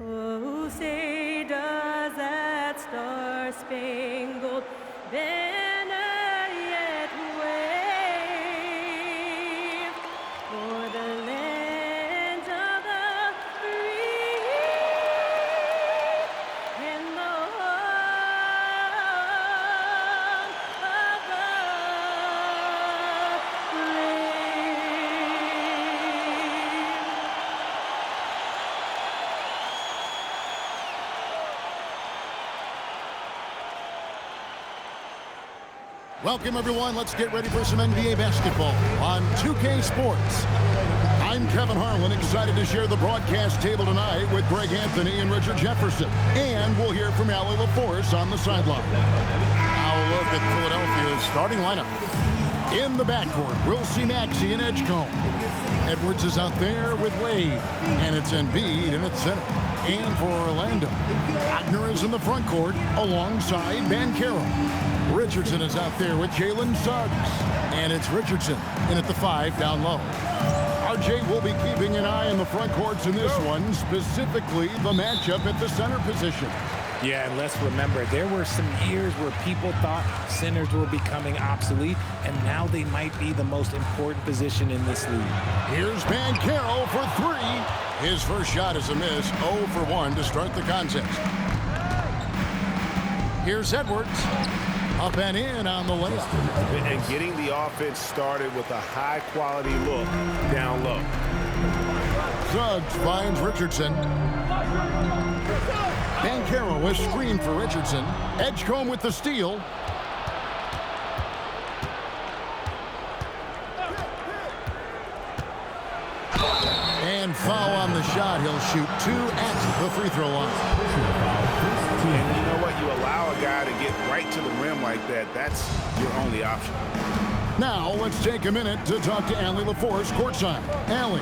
Oh, say does that star-spangled banner yet wave for the land of the free and the home of the Welcome, everyone. Let's get ready for some NBA basketball on 2K Sports. I'm Kevin Harlan, excited to share the broadcast table tonight with Greg Anthony and Richard Jefferson. And we'll hear from Allie LaForce on the sideline. Now a look at Philadelphia's starting lineup. In the backcourt, we'll see Maxey and Edgecombe. Edwards is out there with Wade, and it's Embiid in its center. And for Orlando, Wagner is in the front court alongside Banchero. Richardson is out there with Jalen Suggs, and it's Richardson in at the 5 down low. RJ will be keeping an eye on the front courts in this one, specifically the matchup at the center position. Yeah, and let's remember, there were some years where people thought centers were becoming obsolete, and now they might be the most important position in this league. Here's Banchero for 3. His first shot is a miss, 0 for 1 to start the contest. Here's Edwards. Up and in on the layup. And getting the offense started with a high-quality look down low. Suggs finds Richardson. Banchero with screen for Richardson. Edgecombe with the steal. And foul on the shot. He'll shoot 2 at the free throw line. And you know what? You allow a guy to get right to the rim like that. That's your only option. Now let's take a minute to talk to Allie LaForce courtside. Allie.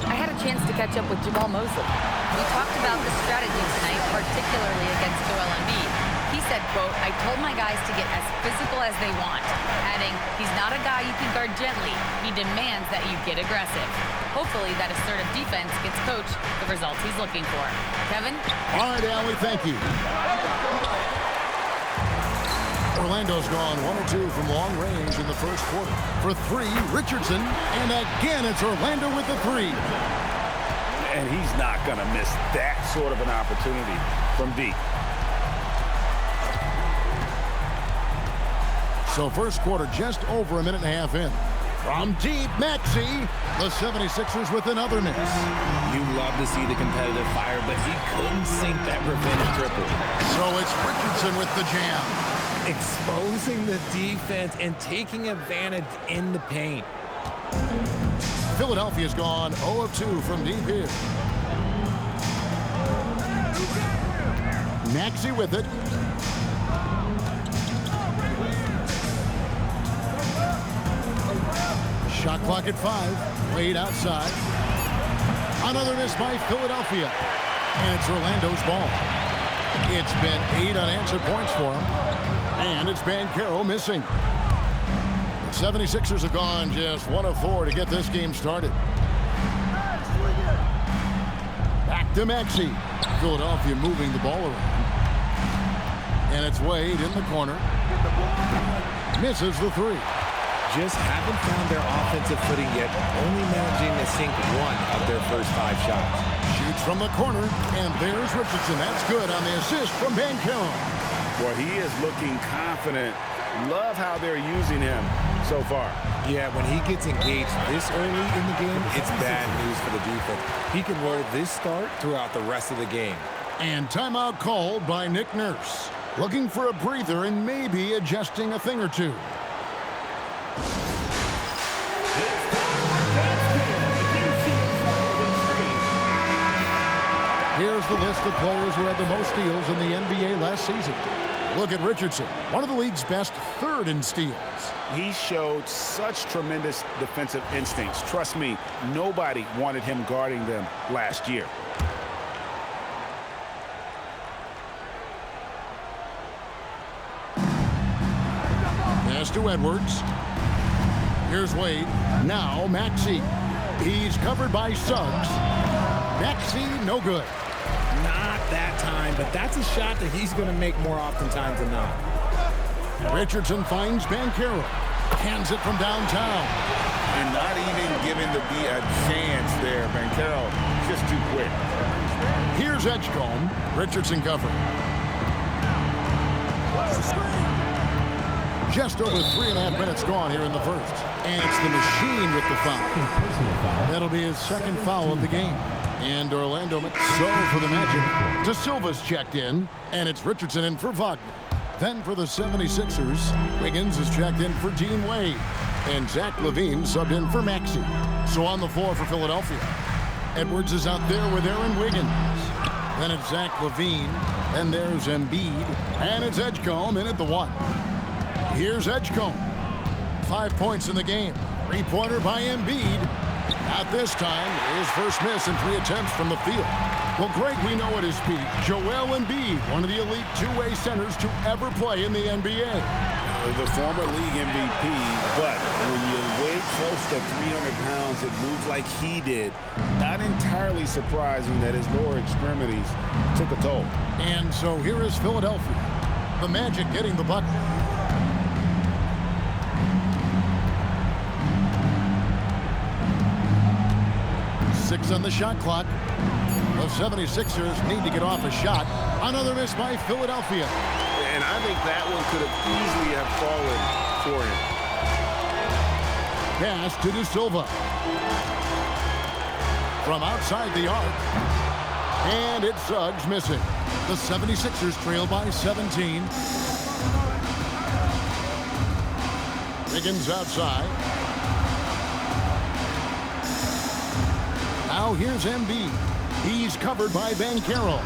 I had a chance to catch up with Jamal Mosley. We talked about the strategy tonight, particularly against Joel Embiid. He said, quote, "I told my guys to get as physical as they want," adding, "He's not a guy you can guard gently. He demands that you get aggressive." Hopefully that assertive defense gets Coach the results he's looking for. Kevin? All right, Allie, thank you. Orlando's gone 1 or 2 from long range in the first quarter. For 3, Richardson, and again it's Orlando with the 3. And he's not going to miss that sort of an opportunity from deep. So first quarter just over a minute and a half in. From deep, Maxey. The 76ers with another miss. You love to see the competitive fire, but he couldn't sink that revenge triple. So it's Richardson with the jam. Exposing the defense and taking advantage in the paint. Philadelphia's gone 0 of 2 from deep here. Maxey with it. Shot clock at 5. Wade outside. Another miss by Philadelphia. And it's Orlando's ball. It's been 8 unanswered points for him. And it's Banchero missing. The 76ers have gone just 1 of 4 to get this game started. Back to Maxey. Philadelphia moving the ball around. And it's Wade in the corner. Misses the 3. Just haven't found their offensive footing yet, only managing to sink 1 of their first 5 shots. Shoots from the corner, and there's Richardson. That's good on the assist from Banchero. Well, he is looking confident. Love how they're using him so far. Yeah, when he gets engaged this early in the game, it's bad news for the defense. He can roll this start throughout the rest of the game. And timeout called by Nick Nurse. Looking for a breather and maybe adjusting a thing or two. Here's the list of players who had the most steals in the NBA last season. Look at Richardson, one of the league's best, 3rd in steals. He showed such tremendous defensive instincts. Trust me, nobody wanted him guarding them last year. Pass to Edwards. Here's Wade. Now Maxey. He's covered by Suggs. Maxey, no good. Not that time, but that's a shot that he's going to make more oftentimes than not. Richardson finds Banchero. Hands it from downtown. And not even giving the D a chance there. Banchero just too quick. Here's Edgecombe. Richardson covering. Just over 3.5 minutes gone here in the first. And it's the machine with the foul. That'll be his second foul of the game. And Orlando so for the Magic. De Silva's checked in, and it's Richardson in for Wagner. Then for the 76ers, Wiggins is checked in for Dean Wade. And Zach LaVine subbed in for Maxey. So on the floor for Philadelphia, Edwards is out there with Aaron Wiggins. Then it's Zach LaVine, and there's Embiid, and it's Edgecombe in at the 1. Here's Edgecombe. 5 points in the game. Three-pointer by Embiid. Not this time. His first miss in 3 attempts from the field. Well, Greg, we know at his peak, Joel Embiid, one of the elite two-way centers to ever play in the NBA. The former league MVP, but when you weigh close to 300 pounds, it moves like he did. Not entirely surprising that his lower extremities took a toll. And so here is Philadelphia. The Magic getting the bucket. 6 on the shot clock. The 76ers need to get off a shot. Another miss by Philadelphia. And I think that one could have easily have fallen for him. Pass to De Silva. From outside the arc. And it's Suggs missing. The 76ers trail by 17. Wiggins outside. Now here's Embiid. He's covered by Banchero.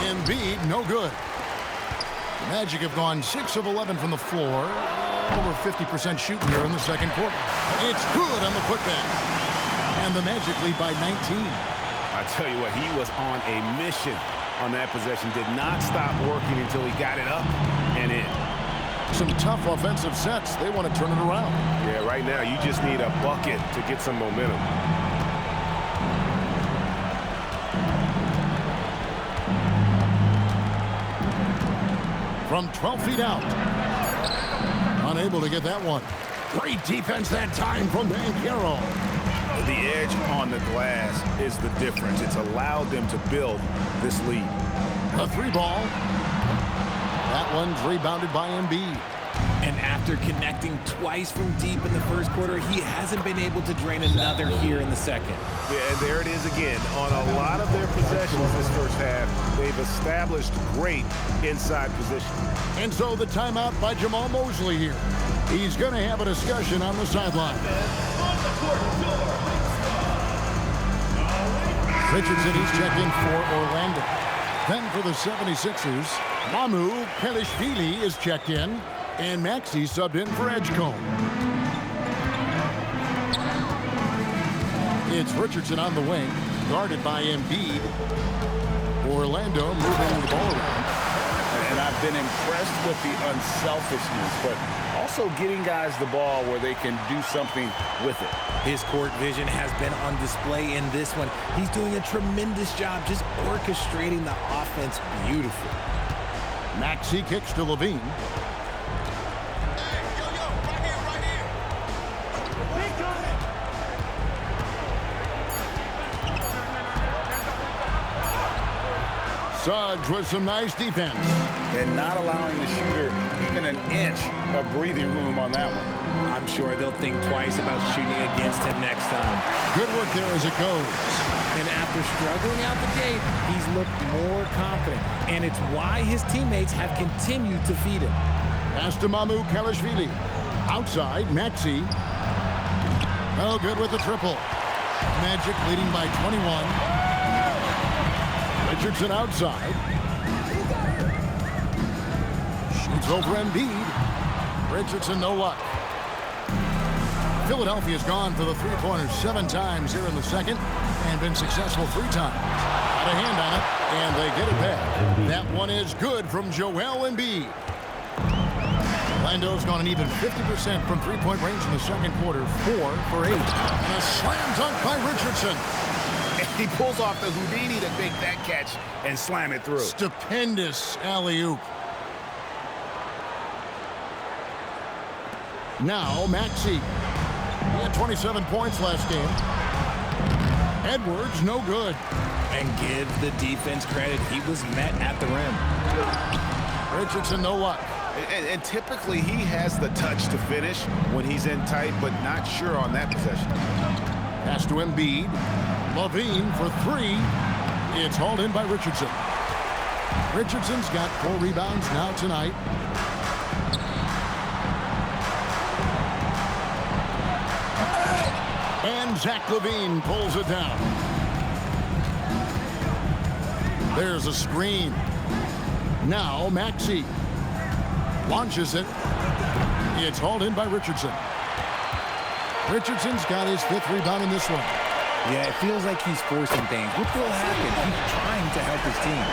Embiid, no good. The Magic have gone 6 of 11 from the floor. Over 50% shooting here in the second quarter. It's good on the putback. And the Magic lead by 19. I tell you what, he was on a mission on that possession. Did not stop working until he got it up and in. Some tough offensive sets. They want to turn it around. Yeah, right now you just need a bucket to get some momentum. From 12 feet out. Unable to get that one. Great defense that time from Banchero. The edge on the glass is the difference. It's allowed them to build this lead. A 3-ball. That one's rebounded by Embiid. And after connecting twice from deep in the first quarter, he hasn't been able to drain another here in the second. Yeah, and there it is again. On a lot of their possessions this first half, they've established great inside position. And so the timeout by Jamal Mosley here. He's going to have a discussion on the sideline. Richardson, he's checked in for Orlando. Then for the 76ers, Mamu Kelishvili is checked in. And Maxey subbed in for Edgecombe. It's Richardson on the wing, guarded by Embiid. Orlando moving the ball around. And I've been impressed with the unselfishness, but also getting guys the ball where they can do something with it. His court vision has been on display in this one. He's doing a tremendous job just orchestrating the offense beautifully. Maxey kicks to LaVine. Suggs with some nice defense. And not allowing the shooter even an inch of breathing room on that one. I'm sure they'll think twice about shooting against him next time. Good work there as it goes. And after struggling out the gate, he's looked more confident. And it's why his teammates have continued to feed him. Pass to Mamu Kelishvili. Outside, Maxey. Oh, good with the triple. Magic leading by 21. Richardson outside. Shoots over Embiid. Richardson, no luck. Philadelphia's gone for the three-pointers 7 times here in the second and been successful 3 times. Got a hand on it, and they get it back. That one is good from Joel Embiid. Orlando's gone an even 50% from three-point range in the second quarter, 4 for 8. And a slam dunk by Richardson. He pulls off the Houdini to make that catch and slam it through. Stupendous alley-oop. Now, Maxey. He had 27 points last game. Edwards, no good. And give the defense credit. He was met at the rim. Richardson, no luck. And typically, he has the touch to finish when he's in tight, but not sure on that possession. Pass to Embiid. Levine for three. It's hauled in by Richardson. Richardson's got 4 rebounds now tonight. And Zach Levine pulls it down. There's a screen. Now Maxey launches it. It's hauled in by Richardson. Richardson's got his 5th rebound in this one. Yeah, it feels like he's forcing things. What will happen? He's trying to help his team.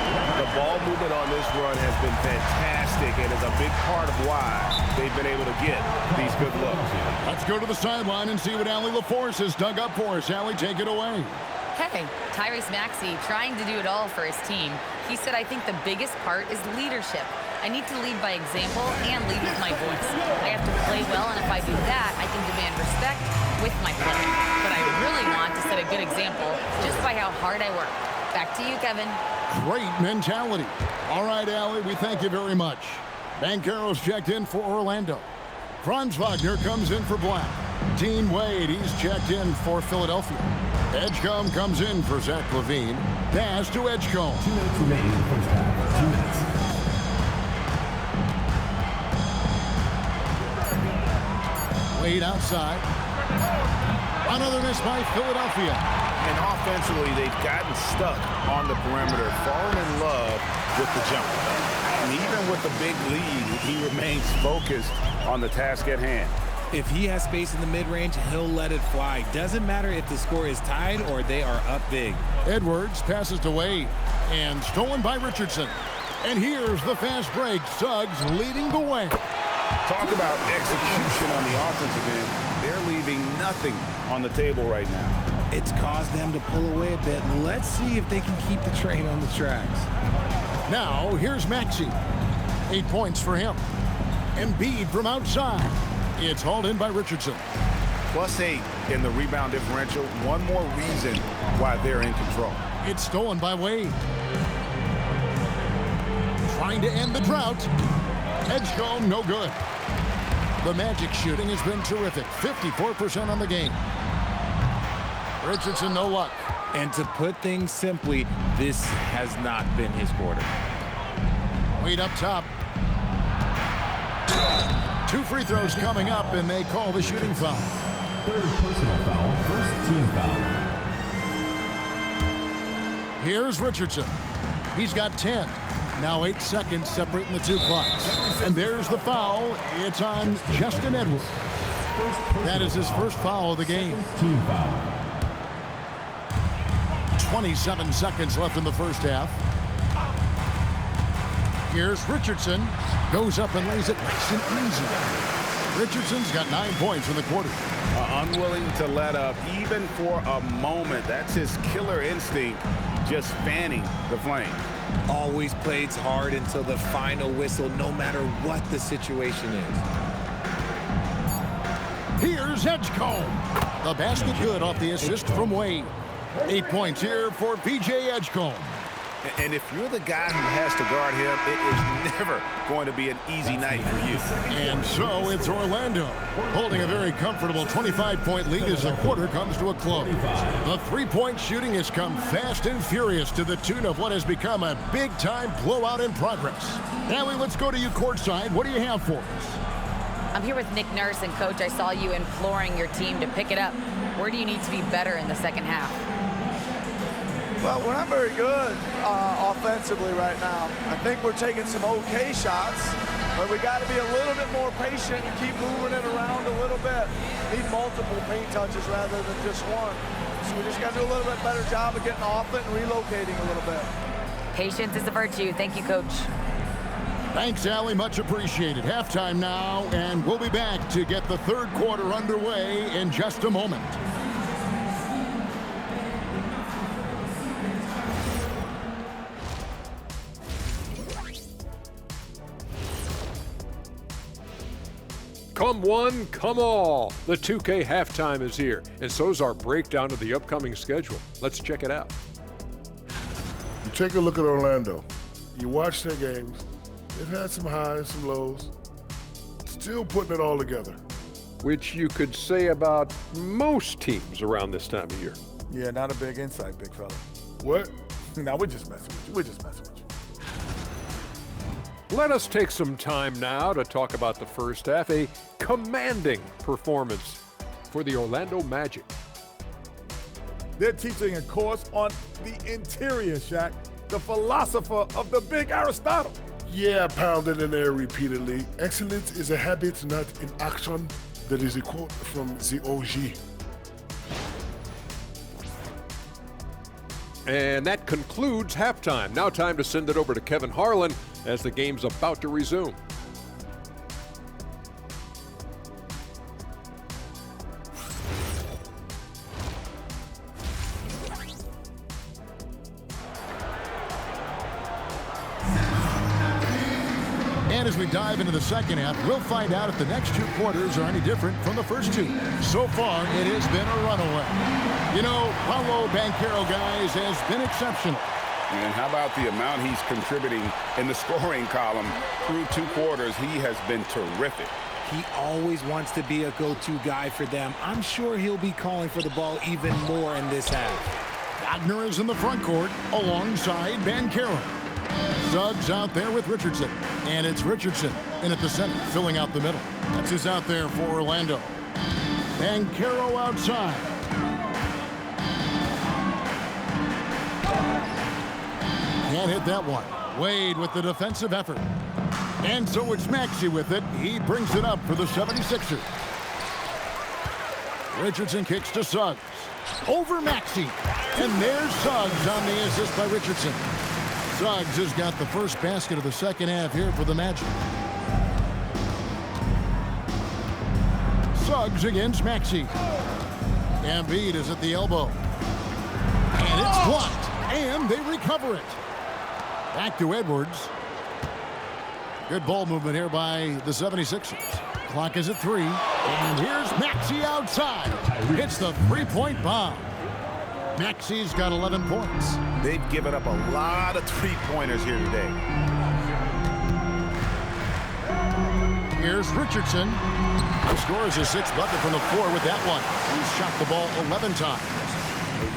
The ball movement on this run has been fantastic and is a big part of why they've been able to get these good looks. Let's go to the sideline and see what Allie LaForce has dug up for us. Allie, take it away. Hey, Tyrese Maxey trying to do it all for his team. He said, I think the biggest part is leadership. I need to lead by example and lead with my voice. I have to play well, and if I do that, I can demand respect with my play. But I really want to set a good example just by how hard I work. Back to you, Kevin. Great mentality. All right, Allie, we thank you very much. Banchero's checked in for Orlando. Franz Wagner comes in for Black. Dean Wade, he's checked in for Philadelphia. Edgecombe comes in for Zach Levine. Pass to Edgecombe. 2 minutes remaining in the first half. 2 minutes. Wade outside. Another miss by Philadelphia. And offensively, they've gotten stuck on the perimeter, fallen in love with the jumper. And even with the big lead, he remains focused on the task at hand. If he has space in the mid-range, he'll let it fly. Doesn't matter if the score is tied or they are up big. Edwards passes to Wade. And stolen by Richardson. And here's the fast break. Suggs leading the way. Talk about execution on the offensive end. They're leaving nothing on the table right now. It's caused them to pull away a bit. Let's see if they can keep the train on the tracks. Now, here's Maxey. 8 points for him. Embiid from outside. It's hauled in by Richardson. +8 in the rebound differential. One more reason why they're in control. It's stolen by Wade. Trying to end the drought. Edgecombe, no good. The Magic shooting has been terrific. 54% on the game. Richardson, no luck. And to put things simply, this has not been his quarter. Wade up top. 2 free throws coming up, and they call the shooting foul. 3rd personal foul. 1st team foul. Here's Richardson. He's got 10. Now 8 seconds separating the 2 clocks. And there's the foul. It's on Justin Edwards. That is his first foul of the game. Team foul. 27 seconds left in the first half. Here's Richardson. Goes up and lays it nice and easy. Richardson's got 9 points in the quarter. Unwilling to let up even for a moment. That's his killer instinct, just fanning the flame. Always plays hard until the final whistle, no matter what the situation is. Here's Edgecombe. The basket good off the assist from Wade. 8 points here for PJ Edgecombe. And if you're the guy who has to guard him, it is never going to be an easy night for you. And so it's Orlando holding a very comfortable 25-point lead as the quarter comes to a close. The 3-point shooting has come fast and furious to the tune of what has become a big-time blowout in progress. Allie, let's go to you courtside. What do you have for us? I'm here with Nick Nurse, and Coach, I saw you imploring your team to pick it up. Where do you need to be better in the second half? Well, we're not very good offensively right now. I think we're taking some okay shots, but we got to be a little bit more patient and keep moving it around a little bit. Need multiple paint touches rather than just one. So we just got to do a little bit better job of getting off it and relocating a little bit. Patience is a virtue. Thank you, Coach. Thanks, Allie. Much appreciated. Halftime now, and we'll be back to get the third quarter underway in just a moment. Come one, come all. The 2K halftime is here, and so's our breakdown of the upcoming schedule. Let's check it out. You take a look at Orlando. You watch their games. They've had some highs, some lows. Still putting it all together. Which you could say about most teams around this time of year. Yeah, not a big insight, big fella. What? No, we're just messing with you. We're just messing with you. Let us take some time now to talk about the first half, a commanding performance for the Orlando Magic. They're teaching a course on the interior, Shaq, the philosopher of the big Aristotle. Yeah, pounded in there repeatedly. Excellence is a habit, not an action. That is a quote from the OG. And that concludes halftime. Now time to send it over to Kevin Harlan as the game's about to resume. And as we dive into the second half, we'll find out if the next two quarters are any different from the first two. So far, it has been a runaway. You know, Paolo Banchero, guys, has been exceptional. And how about the amount he's contributing in the scoring column through two quarters? He has been terrific. He always wants to be a go-to guy for them. I'm sure he'll be calling for the ball even more in this half. Wagner is in the front court alongside Banchero. Suggs out there with Richardson. And it's Richardson in at the center, filling out the middle. That's who's out there for Orlando. Banchero outside. Can't hit that one. Wade with the defensive effort. And so it's Maxey with it. He brings it up for the 76ers. Richardson kicks to Suggs. Over Maxey. And there's Suggs on the assist by Richardson. Suggs has got the first basket of the second half here for the Magic. Suggs against Maxey. Embiid is at the elbow. And it's blocked. And they recover it. Back to Edwards. Good ball movement here by the 76ers. Clock is at 3. And here's Maxey outside. Hits the three-point bomb. Maxey's got 11 points. They've given up a lot of three-pointers here today. Here's Richardson. He scores his 6th bucket from the floor with that one. He's shot the ball 11 times.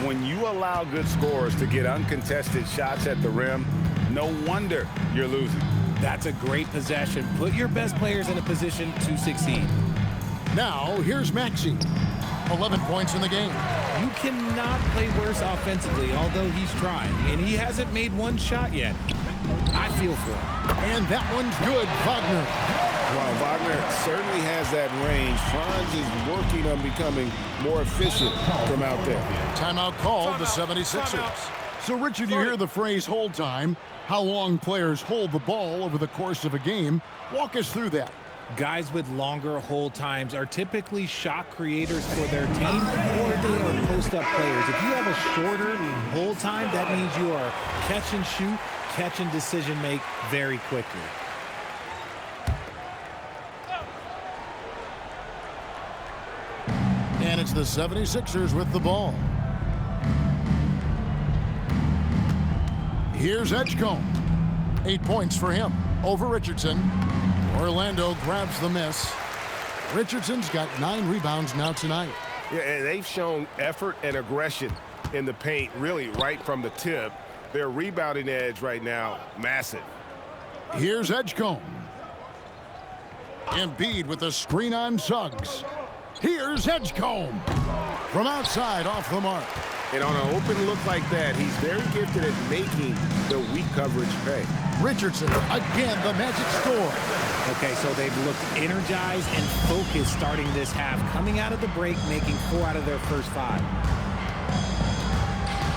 When you allow good scorers to get uncontested shots at the rim, no wonder you're losing. That's a great possession. Put your best players in a position to succeed. Now, here's Maxey. 11 points in the game. You cannot play worse offensively, although he's trying, and he hasn't made one shot yet. I feel for him. And that one's good, Wagner. Well, Wagner certainly has that range. Franz is working on becoming more efficient from out there. Timeout called, the 76ers. So, Richard, you hear the phrase hold time, how long players hold the ball over the course of a game. Walk us through that. Guys with longer hold times are typically shot creators for their team, or they are post-up players. If you have a shorter hold time, that means you are catch and shoot, catch and decision make very quickly. And it's the 76ers with the ball. Here's Edgecombe. 8 points for him over Richardson. Orlando grabs the miss. Richardson's got 9 rebounds now tonight. Yeah, and they've shown effort and aggression in the paint, really right from the tip. Their rebounding edge right now, massive. Here's Edgecombe. Embiid with a screen on Suggs. Here's Edgecombe. From outside, off the mark. And on an open look like that, he's very gifted at making the weak coverage pay. Richardson, again, the Magic score. Okay, so they've looked energized and focused starting this half, coming out of the break, making 4 out of their first 5.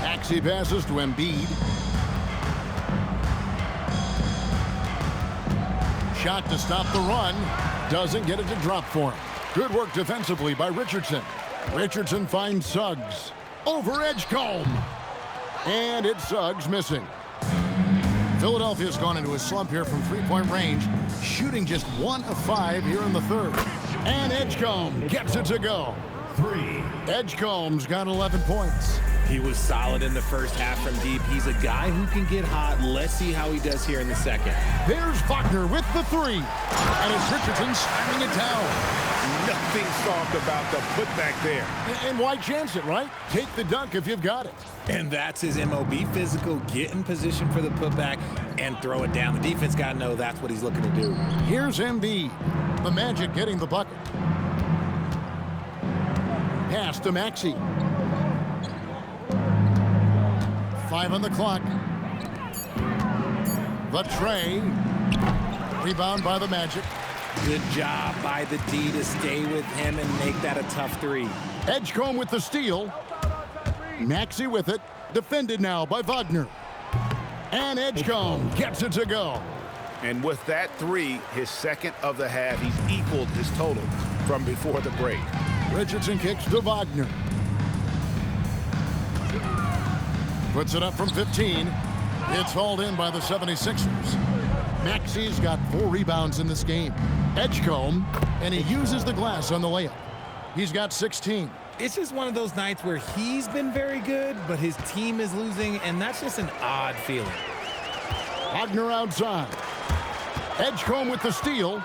Maxey passes to Embiid. Shot to stop the run. Doesn't get it to drop for him. Good work defensively by Richardson. Richardson finds Suggs. Over Edgecombe. And it's Suggs missing. Philadelphia's gone into a slump here from three-point range, shooting just 1 of 5 here in the third. And Edgecombe gets it to go. 3. Edgecombe's got 11 points. He was solid in the first half from deep. He's a guy who can get hot. Let's see how he does here in the second. There's Wagner with the 3. And it's Richardson slamming it down. Nothing soft about the putback there. And why chance it, right? Take the dunk if you've got it. And that's his MO. Be physical, get in position for the putback, and throw it down. The defense got to know that's what he's looking to do. Here's Embiid. The Magic getting the bucket. Pass to Maxey. 5 on the clock. The tray. Rebound by the Magic. Good job by the D to stay with him and make that a tough 3. Edgecombe with the steal. Maxey with it. Defended now by Wagner. And Edgecombe gets it to go. And with that 3, his second of the half, he's equaled his total from before the break. Richardson kicks to Wagner. Puts it up from 15. It's hauled in by the 76ers. Maxey's got 4 rebounds in this game. Edgecombe, and he uses the glass on the layup. He's got 16. It's just one of those nights where he's been very good, but his team is losing, and that's just an odd feeling. Wagner outside. Edgecombe with the steal.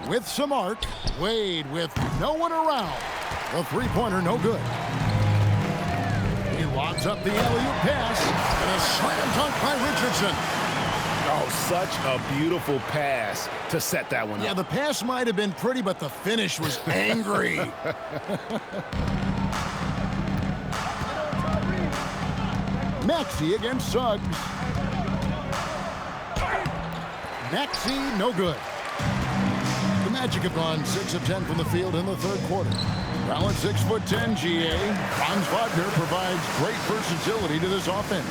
With some arc. Wade with no one around. The three-pointer no good. He lobs up the alley-oop pass. And a slam dunk by Richardson. Oh, such a beautiful pass to set that one up. Yeah, the pass might have been pretty, but the finish was angry. Maxey against Suggs. Maxey, no good. The Magic have gone 6 of 10 from the field in the third quarter. Well, at 6'10", GA, Franz Wagner provides great versatility to this offense.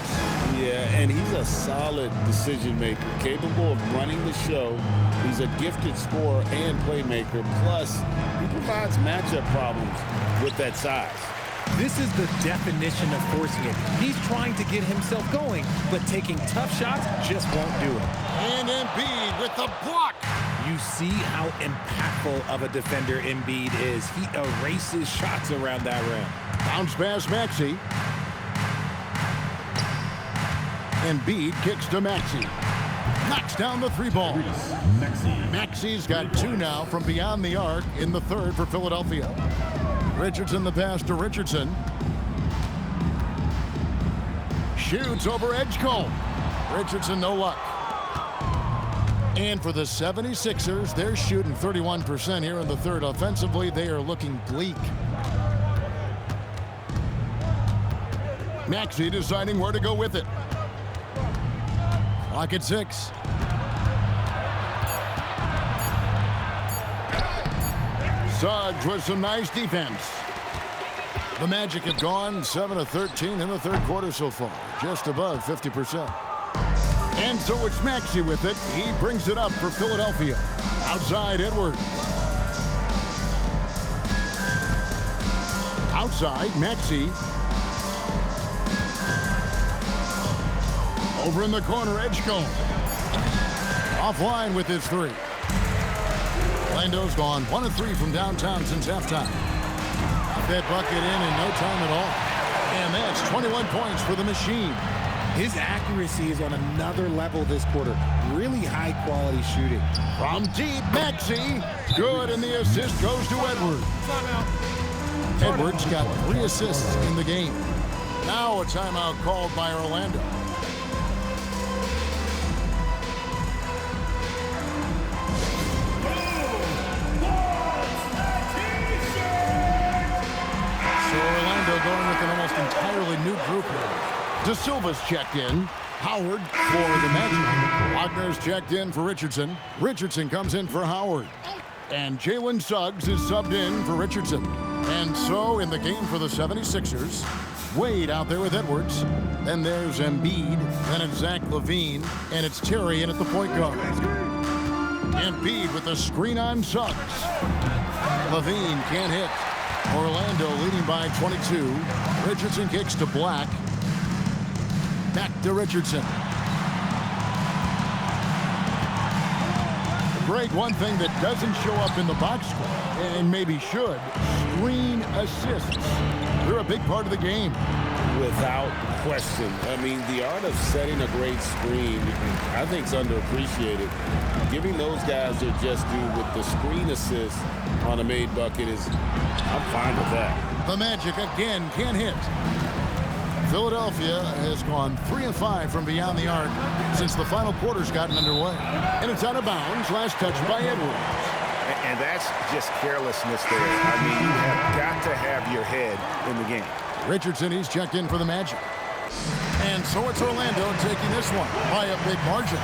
Yeah, and he's a solid decision maker, capable of running the show. He's a gifted scorer and playmaker. Plus, he provides matchup problems with that size. This is the definition of forcing it. He's trying to get himself going, but taking tough shots just won't do it. And Embiid with the block. You see how impactful of a defender Embiid is. He erases shots around that rim. Bounce pass Maxey. Embiid kicks to Maxey. Knocks down the 3 ball. Maxey's got 2 now from beyond the arc in the third for Philadelphia. Richardson the pass to Richardson. Shoots over Edgecombe. Richardson no luck. And for the 76ers, they're shooting 31% here in the third. Offensively, they are looking bleak. Maxey deciding where to go with it. Clock at 6. Suggs with some nice defense. The Magic have gone 7 of 13 in the third quarter so far, just above 50%. And so it's Maxey with it. He brings it up for Philadelphia. Outside Edwards. Outside Maxey. Over in the corner, Edgecombe. Offline with his 3. Orlando's gone 1 of 3 from downtown since halftime. Got that bucket in no time at all. And that's 21 points for the Machine. His accuracy is on another level this quarter. Really high quality shooting. From deep, Maxey. Good, and the assist goes to Edwards. Edwards got 3 assists in the game. Now a timeout called by Orlando. So Orlando going with an almost entirely new group here. De Silva's checked in. Howard for the Magic. Wagner's checked in for Richardson. Richardson comes in for Howard. And Jalen Suggs is subbed in for Richardson. And so in the game for the 76ers, Wade out there with Edwards. Then there's Embiid. Then it's Zach LaVine. And it's Terry in at the point guard. Embiid with the screen on Suggs. LaVine can't hit. Orlando leading by 22. Richardson kicks to Black. Back to Richardson. Greg, one thing that doesn't show up in the box score, and maybe should, screen assists. They're a big part of the game. Without question. I mean, the art of setting a great screen, I think, is underappreciated. Giving those guys their just due with the screen assist on a made bucket is, I'm fine with that. The Magic again can't hit. Philadelphia has gone 3 of 5 from beyond the arc since the final quarter's gotten underway. And it's out of bounds, last touch by Edwards. And that's just carelessness there. I mean, you have got to have your head in the game. Richardson, he's checked in for the Magic. And so it's Orlando taking this one by a big margin.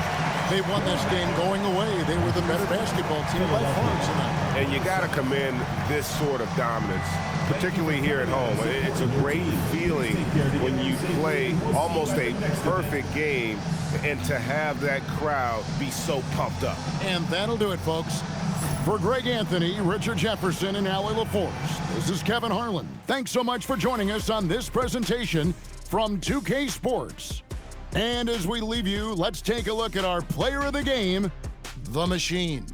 They won this game going away. They were the better basketball team by far tonight. And you got to commend this sort of dominance, particularly here at home. It's a great feeling when you play almost a perfect game and to have that crowd be so pumped up. And that'll do it, folks. For Greg Anthony, Richard Jefferson, and Allie LaForce, this is Kevin Harlan. Thanks so much for joining us on this presentation from 2K Sports. And as we leave you, let's take a look at our player of the game, the Machine.